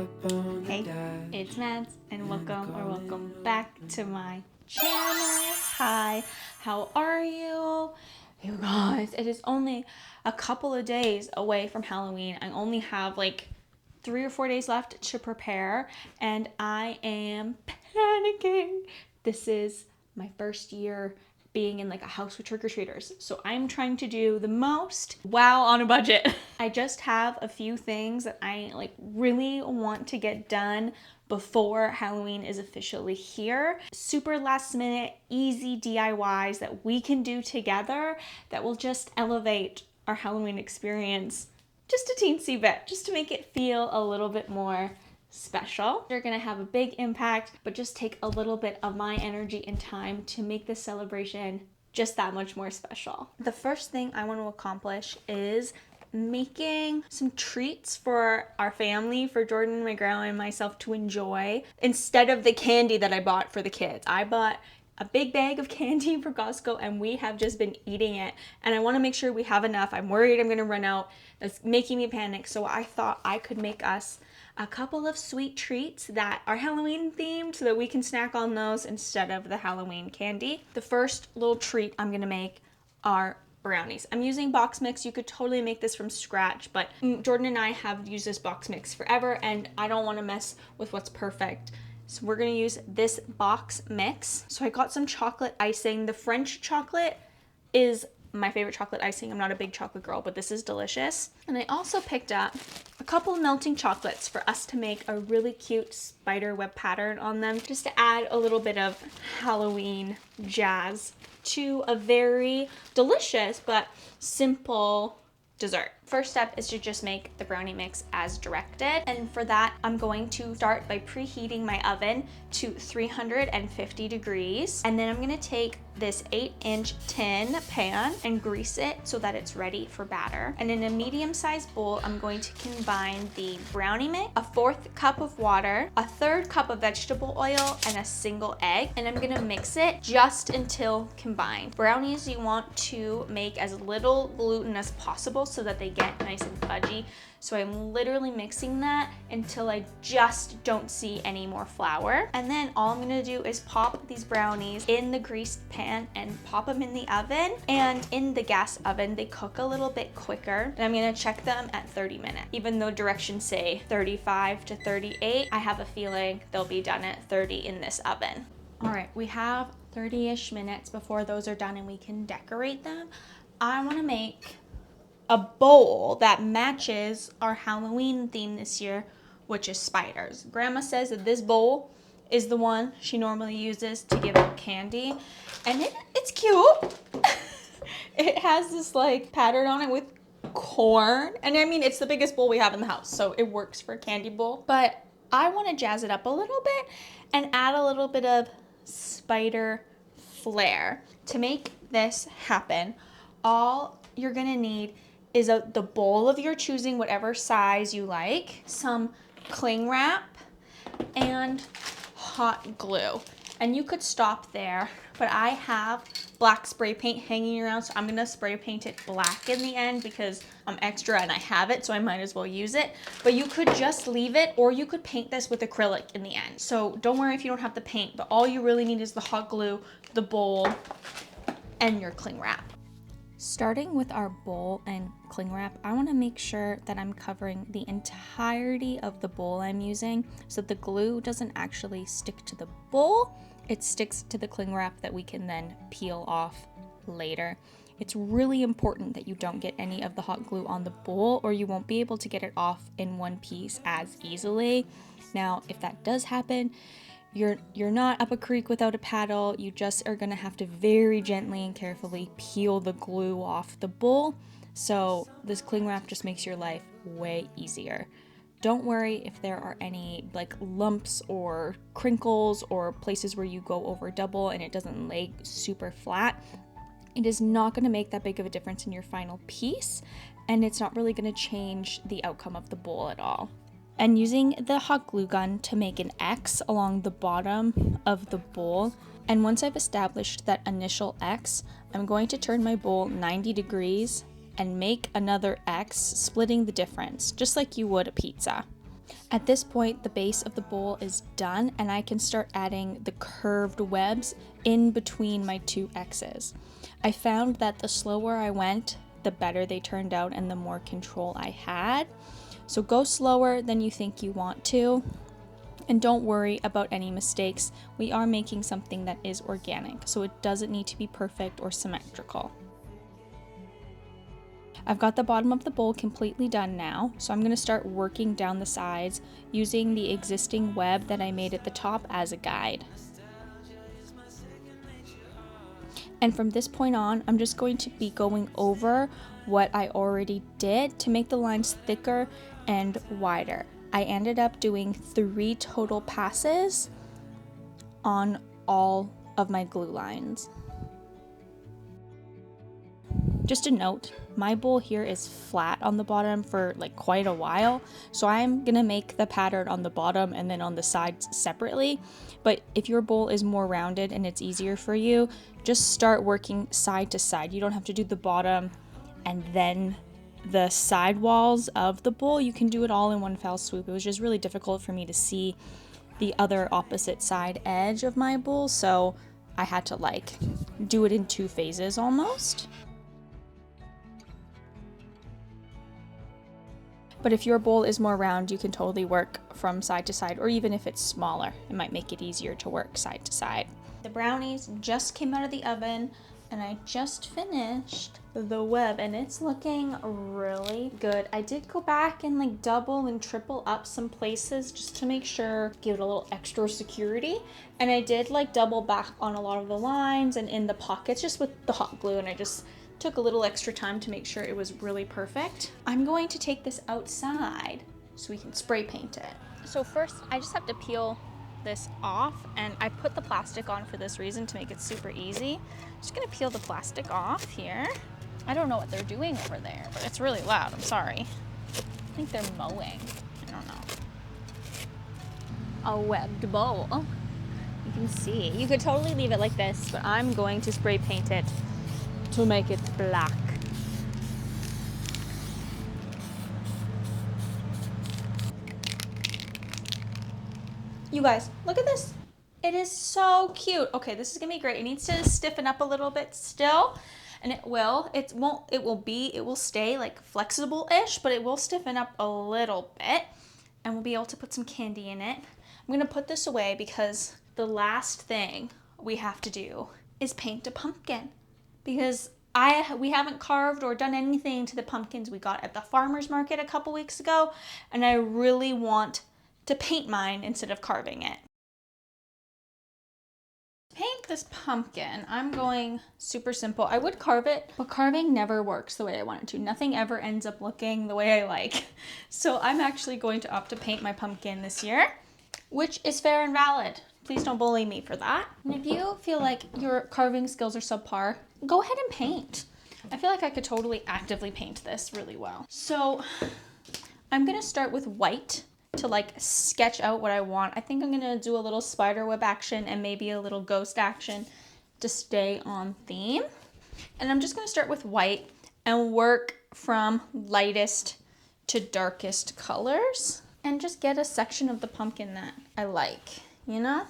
Hey, it's Mads, and welcome back to my channel. Hi, how are you? You guys, it is only a couple of days away from Halloween. I only have like 3 or 4 days left to prepare, and I am panicking. This is my first year being in like a house with trick-or-treaters, so I'm trying to do the most while on a budget. I just have a few things that I like really want to get done before Halloween is officially here. Super last minute, easy DIYs that we can do together that will just elevate our Halloween experience just a teensy bit, just to make it feel a little bit more special. They're gonna have a big impact, but just take a little bit of my energy and time to make this celebration just that much more special. The first thing I want to accomplish is making some treats for our family, for Jordan, my grandma, and myself to enjoy instead of the candy that I bought for the kids. I bought a big bag of candy for Costco and we have just been eating it, and I want to make sure we have enough. I'm worried I'm gonna run out. That's making me panic, so I thought I could make us a couple of sweet treats that are Halloween themed so that we can snack on those instead of the Halloween candy. The first little treat I'm gonna make are brownies. I'm using box mix. You could totally make this from scratch, but Jordan and I have used this box mix forever and I don't want to mess with what's perfect. So we're gonna use this box mix. So I got some chocolate icing. The French chocolate is my favorite chocolate icing. I'm not a big chocolate girl, but this is delicious. And I also picked up a couple of melting chocolates for us to make a really cute spiderweb pattern on them, just to add a little bit of Halloween jazz to a very delicious but simple dessert. First step is to just make the brownie mix as directed, and for that I'm going to start by preheating my oven to 350 degrees, and then I'm going to take this 8-inch tin pan and grease it so that it's ready for batter. And in a medium-sized bowl I'm going to combine the brownie mix, a 4th cup of water, a 3rd cup of vegetable oil, and a single egg, and I'm going to mix it just until combined. Brownies you want to make as little gluten as possible so that they get nice and fudgy. So I'm literally mixing that until I just don't see any more flour. And then all I'm gonna do is pop these brownies in the greased pan and pop them in the oven. And in the gas oven, they cook a little bit quicker. And I'm gonna check them at 30 minutes. Even though directions say 35 to 38, I have a feeling they'll be done at 30 in this oven. All right, we have 30-ish minutes before those are done and we can decorate them. I wanna make a bowl that matches our Halloween theme this year, which is spiders. Grandma says that this bowl is the one she normally uses to give out candy, and it's cute. It has this like pattern on it with corn, and I mean it's the biggest bowl we have in the house, so it works for a candy bowl, but I want to jazz it up a little bit and add a little bit of spider flair. To make this happen, all you're gonna need is the bowl of your choosing, whatever size you like, some cling wrap, and hot glue. And you could stop there, but I have black spray paint hanging around, so I'm gonna spray paint it black in the end because I'm extra and I have it, so I might as well use it. But you could just leave it, or you could paint this with acrylic in the end. So don't worry if you don't have the paint, but all you really need is the hot glue, the bowl, and your cling wrap. Starting with our bowl and cling wrap, I want to make sure that I'm covering the entirety of the bowl I'm using so the glue doesn't actually stick to the bowl. It sticks to the cling wrap that we can then peel off later. It's really important that you don't get any of the hot glue on the bowl, or you won't be able to get it off in one piece as easily. Now, if that does happen, you're not up a creek without a paddle. You just are gonna have to very gently and carefully peel the glue off the bowl. So this cling wrap just makes your life way easier. Don't worry if there are any like lumps or crinkles or places where you go over double and it doesn't lay super flat. It is not gonna make that big of a difference in your final piece, and it's not really gonna change the outcome of the bowl at all. And using the hot glue gun to make an X along the bottom of the bowl. And once I've established that initial X, I'm going to turn my bowl 90 degrees and make another X, splitting the difference, just like you would a pizza. At this point, the base of the bowl is done and I can start adding the curved webs in between my two X's. I found that the slower I went, the better they turned out and the more control I had. So go slower than you think you want to. And don't worry about any mistakes. We are making something that is organic, so it doesn't need to be perfect or symmetrical. I've got the bottom of the bowl completely done now, so I'm going to start working down the sides using the existing web that I made at the top as a guide. And from this point on, I'm just going to be going over what I already did to make the lines thicker and wider. I ended up doing 3 total passes on all of my glue lines. Just a note, my bowl here is flat on the bottom for like quite a while, so I'm gonna make the pattern on the bottom and then on the sides separately. But if your bowl is more rounded and it's easier for you, just start working side to side. You don't have to do the bottom and then the side walls of the bowl. You can do it all in one fell swoop. It was just really difficult for me to see the other opposite side edge of my bowl, so I had to like do it in 2 phases almost. But if your bowl is more round, you can totally work from side to side, or even if it's smaller, it might make it easier to work side to side. The brownies just came out of the oven and I just finished the web and it's looking really good. I did go back and like double and triple up some places just to make sure, give it a little extra security. And I did like double back on a lot of the lines and in the pockets just with the hot glue, and I just took a little extra time to make sure it was really perfect. I'm going to take this outside so we can spray paint it. So first I just have to peel this off, and I put the plastic on for this reason, to make it super easy. I'm just gonna peel the plastic off here. I don't know what they're doing over there, but it's really loud, I'm sorry. I think they're mowing, I don't know. A webbed bowl. You can see, you could totally leave it like this, but I'm going to spray paint it to make it black. You guys, look at this. It is so cute. Okay, this is gonna be great. It needs to stiffen up a little bit still, and it will. It will stay like flexible-ish, but it will stiffen up a little bit, and we'll be able to put some candy in it. I'm gonna put this away because the last thing we have to do is paint a pumpkin, because we haven't carved or done anything to the pumpkins we got at the farmer's market a couple weeks ago, and I really want to paint mine instead of carving it. To paint this pumpkin, I'm going super simple. I would carve it, but carving never works the way I want it to. Nothing ever ends up looking the way I like. So I'm actually going to opt to paint my pumpkin this year, which is fair and valid. Please don't bully me for that. And if you feel like your carving skills are subpar, go ahead and paint. I feel like I could totally actively paint this really well. So I'm gonna start with white to like sketch out what I want. I think I'm gonna do a little spiderweb action and maybe a little ghost action to stay on theme. And I'm just gonna start with white and work from lightest to darkest colors and just get a section of the pumpkin that I like, you know?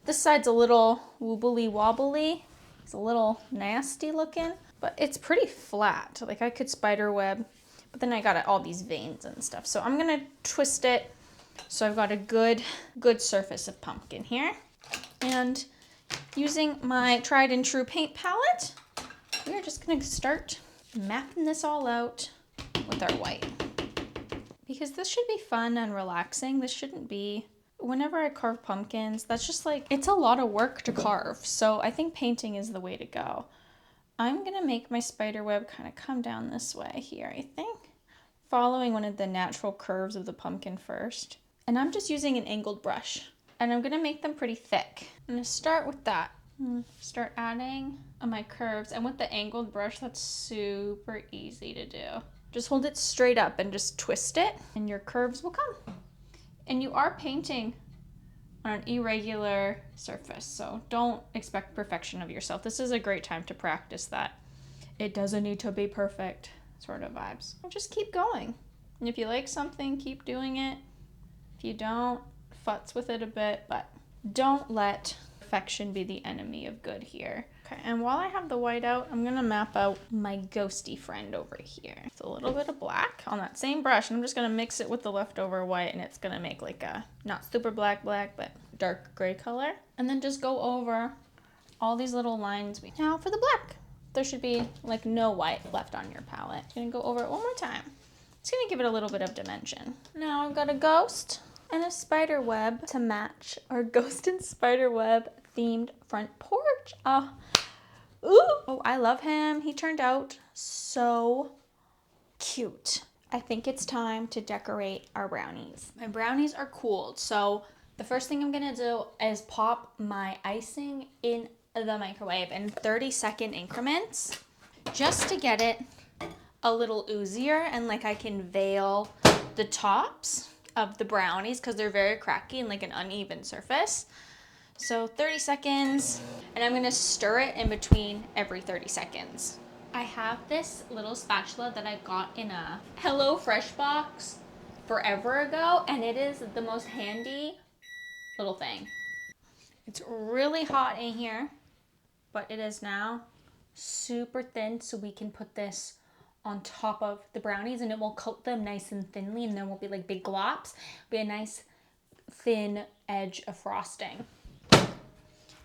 This side's a little wobbly wobbly. It's a little nasty looking, but it's pretty flat. Like I could spiderweb, but then I got all these veins and stuff. So I'm gonna twist it so I've got a good surface of pumpkin here. And using my tried and true paint palette, we're just gonna start mapping this all out with our white. Because this should be fun and relaxing. This shouldn't be, whenever I carve pumpkins, that's just like, it's a lot of work to carve. So I think painting is the way to go. I'm gonna make my spiderweb kind of come down this way here, I think. Following one of the natural curves of the pumpkin first. And I'm just using an angled brush. And I'm gonna make them pretty thick. I'm gonna start with that. Start adding my curves. And with the angled brush, that's super easy to do. Just hold it straight up and just twist it, and your curves will come. And you are painting on an irregular surface, so don't expect perfection of yourself. This is a great time to practice that. It doesn't need to be perfect sort of vibes. Just keep going. And if you like something, keep doing it. If you don't, futz with it a bit, but don't let perfection be the enemy of good here. Okay, and while I have the white out, I'm gonna map out my ghosty friend over here. It's a little bit of black on that same brush, and I'm just gonna mix it with the leftover white, and it's gonna make like a, not super black, but dark gray color. And then just go over all these little lines. Now for the black. There should be like no white left on your palette. I'm gonna go over it one more time. It's gonna give it a little bit of dimension. Now I've got a ghost and a spider web to match our ghost and spider web themed front porch. Oh, I love him. He turned out so cute. I think it's time to decorate our brownies. My brownies are cooled, so the first thing I'm gonna do is pop my icing in the microwave in 30-second increments just to get it a little oozier and like I can veil the tops of the brownies because they're very cracky and like an uneven surface. So 30 seconds, and I'm gonna stir it in between every 30 seconds. I have this little spatula that I got in a HelloFresh box forever ago, and it is the most handy little thing. It's really hot in here, but it is now super thin, so we can put this on top of the brownies and it will coat them nice and thinly, and there won't be like big glops. Be a nice thin edge of frosting.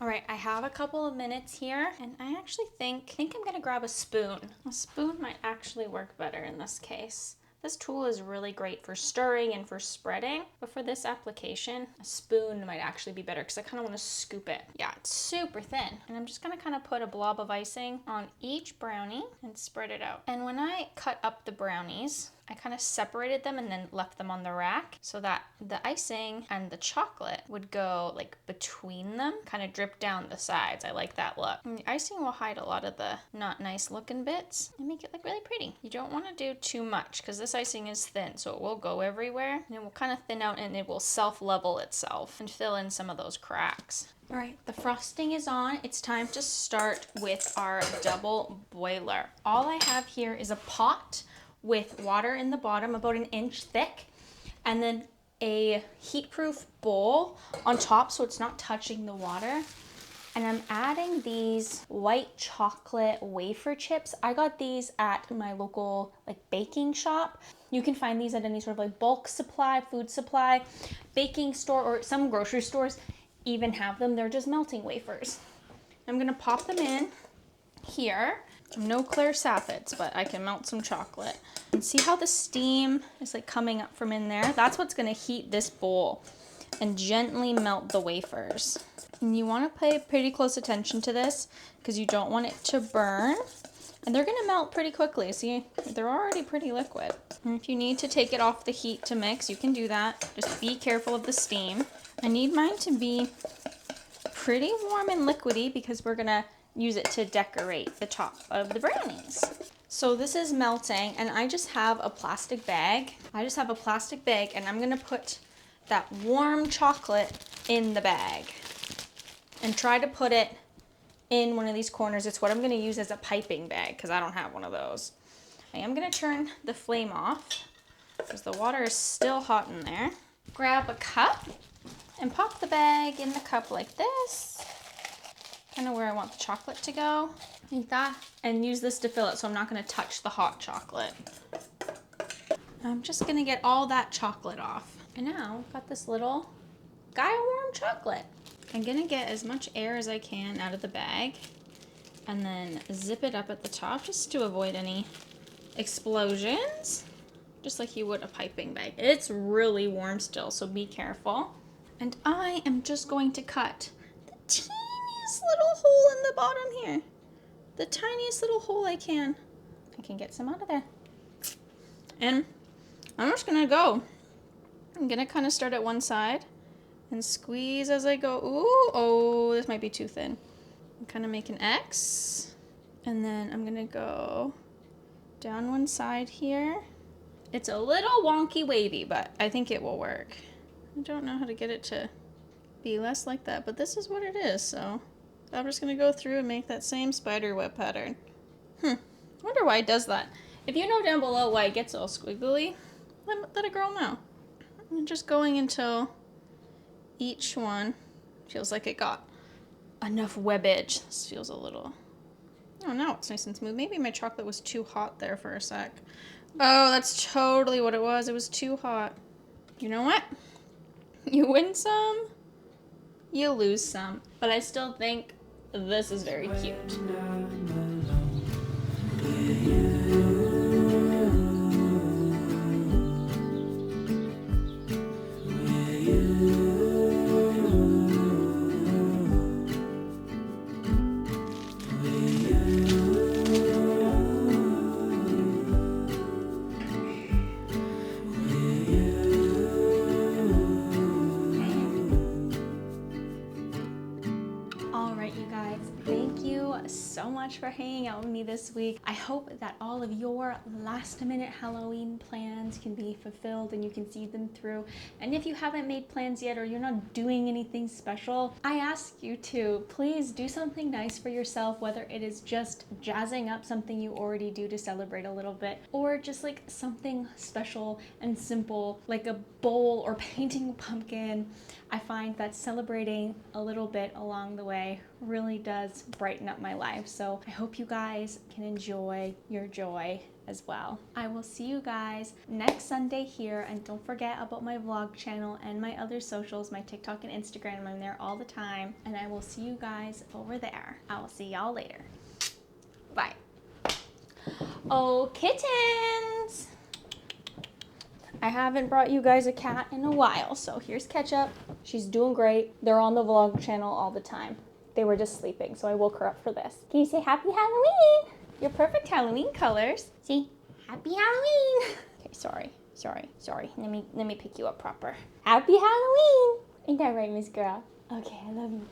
All right, I have a couple of minutes here, and I actually think I'm gonna grab a spoon. A spoon might actually work better in this case. This tool is really great for stirring and for spreading, but for this application, a spoon might actually be better because I kind of want to scoop it. Yeah, it's super thin. And I'm just gonna kind of put a blob of icing on each brownie and spread it out. And when I cut up the brownies, I kind of separated them and then left them on the rack so that the icing and the chocolate would go like between them, kind of drip down the sides. I like that look. And the icing will hide a lot of the not nice looking bits and make it look really pretty. You don't want to do too much because this icing is thin, so it will go everywhere and it will kind of thin out and it will self-level itself and fill in some of those cracks. All right, the frosting is on. It's time to start with our double boiler. All I have here is a pot with water in the bottom, about an inch thick, and then a heat-proof bowl on top so it's not touching the water. And I'm adding these white chocolate wafer chips. I got these at my local like baking shop. You can find these at any sort of like bulk supply, food supply, baking store, or some grocery stores even have them. They're just melting wafers. I'm gonna pop them in here. No clear saphets, but I can melt some chocolate. And see how the steam is like coming up from in there? That's what's gonna heat this bowl and gently melt the wafers. And you wanna pay pretty close attention to this because you don't want it to burn. And they're gonna melt pretty quickly. See, they're already pretty liquid. And if you need to take it off the heat to mix, you can do that. Just be careful of the steam. I need mine to be pretty warm and liquidy because we're gonna use it to decorate the top of the brownies. So this is melting, and I just have a plastic bag. And I'm gonna put that warm chocolate in the bag and try to put it in one of these corners. It's what I'm gonna use as a piping bag because I don't have one of those. I am gonna turn the flame off because the water is still hot in there. Grab a cup and pop the bag in the cup like this. Kind of where I want the chocolate to go, like that, and use this to fill it so I'm not going to touch the hot chocolate. I'm just going to get all that chocolate off. And now I've got this little guy of warm chocolate. I'm going to get as much air as I can out of the bag and then zip it up at the top just to avoid any explosions, just like you would a piping bag. It's really warm still, so be careful. And I am just going to cut the tiniest little hole in the bottom here. The tiniest little hole I can. I can get some out of there. And I'm just gonna go. I'm gonna kind of start at one side and squeeze as I go. Ooh, oh, this might be too thin. I'm kind of make an X. And then I'm gonna go down one side here. It's a little wonky wavy, but I think it will work. I don't know how to get it to be less like that, but this is what it is, so I'm just gonna go through and make that same spider web pattern. I wonder why it does that. If you know down below why it gets all squiggly, let a girl know. I'm just going until each one feels like it got enough webbage. This feels a little, oh, now it's nice and smooth. Maybe my chocolate was too hot there for a sec. Oh, that's totally what it was. It was too hot. You know what? You win some, you lose some. But I still think this is very cute. So much for hanging out with me this week. I hope that all of your last minute Halloween plans can be fulfilled and you can see them through. And if you haven't made plans yet or you're not doing anything special, I ask you to please do something nice for yourself, whether it is just jazzing up something you already do to celebrate a little bit, or just like something special and simple like a bowl or painting a pumpkin. I find that celebrating a little bit along the way really does brighten up my life. So I hope you guys can enjoy your joy as well. I will see you guys next Sunday here, and don't forget about my vlog channel and my other socials, my TikTok and Instagram. I'm there all the time, and I will see you guys over there. I will see y'all later. Bye. Oh, kittens! I haven't brought you guys a cat in a while, so here's Ketchup. She's doing great. They're on the vlog channel all the time. They were just sleeping, so I woke her up for this. Can you say Happy Halloween? Your perfect Halloween colors. See? Happy Halloween. Okay, sorry. Let me pick you up proper. Happy Halloween. Ain't that right, Miss Girl? Okay, I love you.